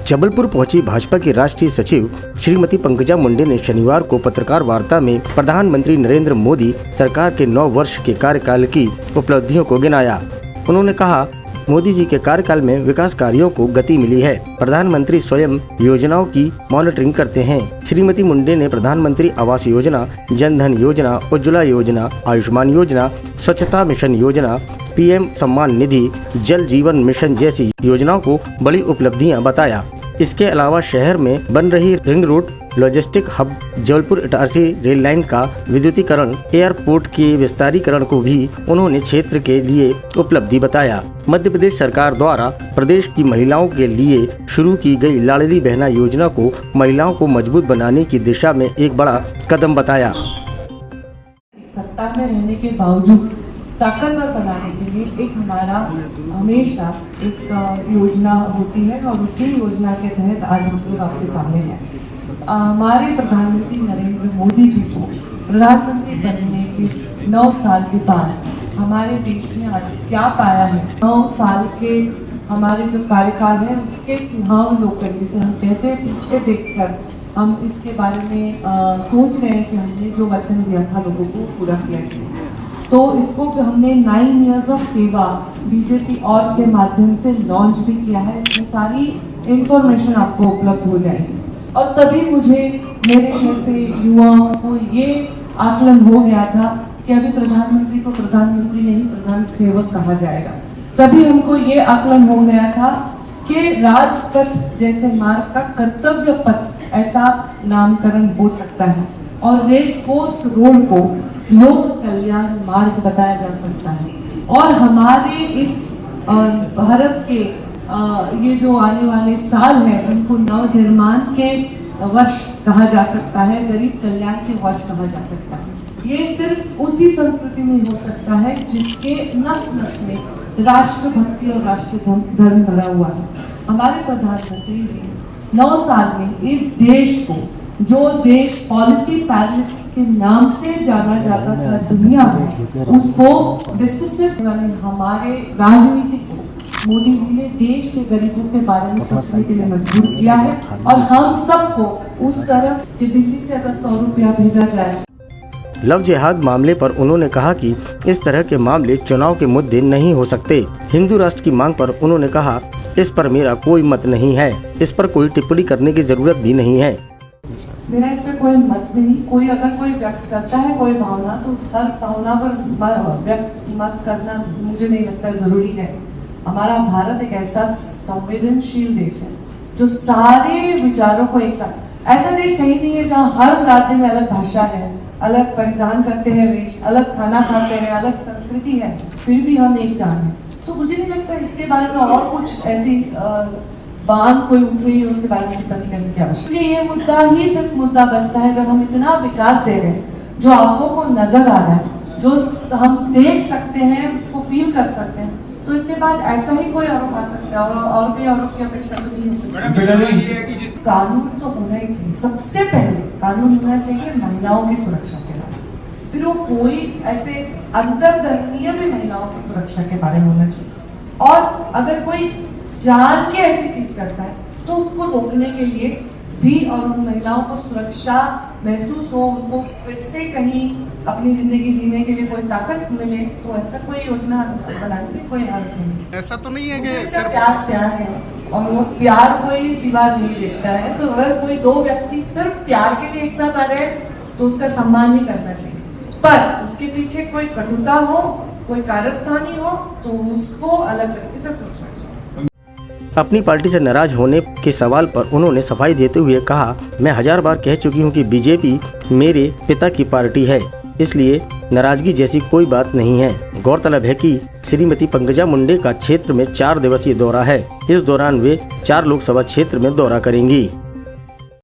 जबलपुर पहुंची भाजपा की राष्ट्रीय सचिव श्रीमती पंकजा मुंडे ने शनिवार को पत्रकार वार्ता में प्रधानमंत्री नरेंद्र मोदी सरकार के 9 वर्ष के कार्यकाल की उपलब्धियों को गिनाया। उन्होंने कहा, मोदी जी के कार्यकाल में विकास कार्यों को गति मिली है। प्रधानमंत्री स्वयं योजनाओं की मॉनिटरिंग करते हैं। श्रीमती मुंडे ने प्रधानमंत्री आवास योजना, जन धन योजना, उज्ज्वला योजना, आयुष्मान योजना, स्वच्छता मिशन योजना, पीएम सम्मान निधि, जल जीवन मिशन जैसी योजनाओं को बड़ी उपलब्धियां बताया। इसके अलावा शहर में बन रही ring road, logistic hub, Jabalpur Itarsi rail line का विद्युतीकरण, एयरपोर्ट के विस्तारीकरण को भी उन्होंने क्षेत्र के लिए उपलब्धि बताया। मध्य प्रदेश सरकार द्वारा प्रदेश की महिलाओं के लिए शुरू की गई लाडली बहना योजना को महिलाओं को मजबूत बनाने की दिशा में एक बड़ा कदम बताया। सत्ता में रहने के बावजूद ताकतवर बनाने के लिए एक हमारा हमेशा एक योजना होती है और उसी योजना के तहत आज हम लोग आपके सामने हैं। हमारे प्रधानमंत्री नरेंद्र मोदी जी को प्रधानमंत्री बनने के 9 साल के बाद हमारे देश ने आज क्या पाया है, 9 साल के हमारे जो कार्यकाल है उसके सिंहावलोकन जिसे हम कहते हैं, पीछे देखकर हम इसके बारे में सोच रहे हैं कि हमने जो वचन दिया था लोगों को पूरा किया है। तो इसको हमने 9 इयर्स ऑफ सेवा बीजेपी और के माध्यम से लॉन्च भी किया है। इसमें सारी इंफॉर्मेशन आपको उपलब्ध हो जाएगी और तभी मुझे मेरे जैसे युवाओं को ये आकलन हो गया था कि अभी प्रधानमंत्री को प्रधानमंत्री नहीं प्रधान सेवक कहा जाएगा। तभी हमको ये आकलन हो गया था कि राजपथ जैसे मार्ग का कर्तव्य पथ ऐसा नामकरण हो सकता है और रेस कोर्स रोड को लोक कल्याण मार्ग बताया जा सकता है। और हमारे इस भारत के ये जो आने वाले साल है उनको नवनिर्माण के वर्ष कहा जा सकता है, गरीब कल्याण के वर्ष कहा जा सकता है। ये सिर्फ उसी संस्कृति में हो सकता है जिसके नस नस में राष्ट्रभक्ति और राष्ट्र धर्म भरा हुआ है। हमारे प्रधानमंत्री ने 9 साल में इस देश को, जो देश पॉलिसी पैलेस के नाम से जाना जाता था दुनिया में, उसको डिसिसिव वाले हमारे राजनीति को मोदी जी ने देश के गरीबों के बारे में सोचने के लिए मजबूर किया है। और हम सबको उस तरह कि दिल्ली से अगर 100 रुपया भेजा जाए। लव जिहाद मामले पर उन्होंने कहा कि इस तरह के मामले चुनाव के मुद्दे नहीं हो सकते। हिंदू राष्ट्र की मांग पर उन्होंने कहा, इस पर मेरा कोई मत नहीं है, इस पर कोई टिप्पणी करने की जरूरत भी नहीं है। मेरा इसमें कोई मत नहीं। कोई अगर कोई व्यक्त करता है कोई भावना तो उस हर भावना पर व्यक्त मत करना मुझे नहीं लगता जरूरी है। हमारा भारत एक ऐसा संवेदनशील देश है जो सारे विचारों को एक साथ, ऐसा देश कहीं नहीं है जहाँ हर राज्य में अलग भाषा है, अलग परिधान करते हैं वेश, अलग खाना खाते हैं, अलग संस्कृति है, फिर भी हम एक जान है। तो मुझे नहीं लगता इसके बारे में और कुछ ऐसी बात कोई उठ रही है उसके बारे में टिप्पणी करने की आवश्यकता। ये मुद्दा ही सिर्फ मुद्दा बचता है जब हम इतना विकास दे रहे हैं जो आंखों को नजर आ रहा है, जो हम देख सकते हैं, उसको फील कर सकते हैं, तो इसके बाद ऐसा ही कोई आरोप आ सकता है और कोई आरोप की अपेक्षा तो नहीं हो सकती। कानून तो होना ही चाहिए। सबसे पहले कानून होना चाहिए महिलाओं की सुरक्षा के बारे में, फिर वो कोई ऐसे अंतरधर्मीय भी महिलाओं की सुरक्षा के बारे में होना चाहिए। और अगर कोई जान के ऐसी चीज करता है तो उसको रोकने के लिए भी और उन महिलाओं को सुरक्षा महसूस हो, उनको फिर से कहीं अपनी जिंदगी जीने के लिए कोई ताकत मिले, तो ऐसा कोई योजना बनाने में कोई हर्ज नहीं। ऐसा तो नहीं है कि सिर्फ प्यार है और वो प्यार कोई दीवार नहीं देखता है। तो अगर कोई 2 व्यक्ति सिर्फ प्यार के लिए एक साथ आ रहे हैं तो उसका सम्मान ही करना चाहिए, पर उसके पीछे कोई कटुता हो, कोई कारस्तानी हो तो उसको अलग तरीके से सोचना चाहिए। अपनी पार्टी से नाराज होने के सवाल पर उन्होंने सफाई देते हुए कहा, मैं 1000 बार कह चुकी हूं कि बीजेपी मेरे पिता की पार्टी है, इसलिए नाराजगी जैसी कोई बात नहीं है। गौरतलब है कि श्रीमती पंकजा मुंडे का क्षेत्र में 4 दिवसीय दौरा है। इस दौरान वे 4 लोकसभा क्षेत्र में दौरा करेंगी।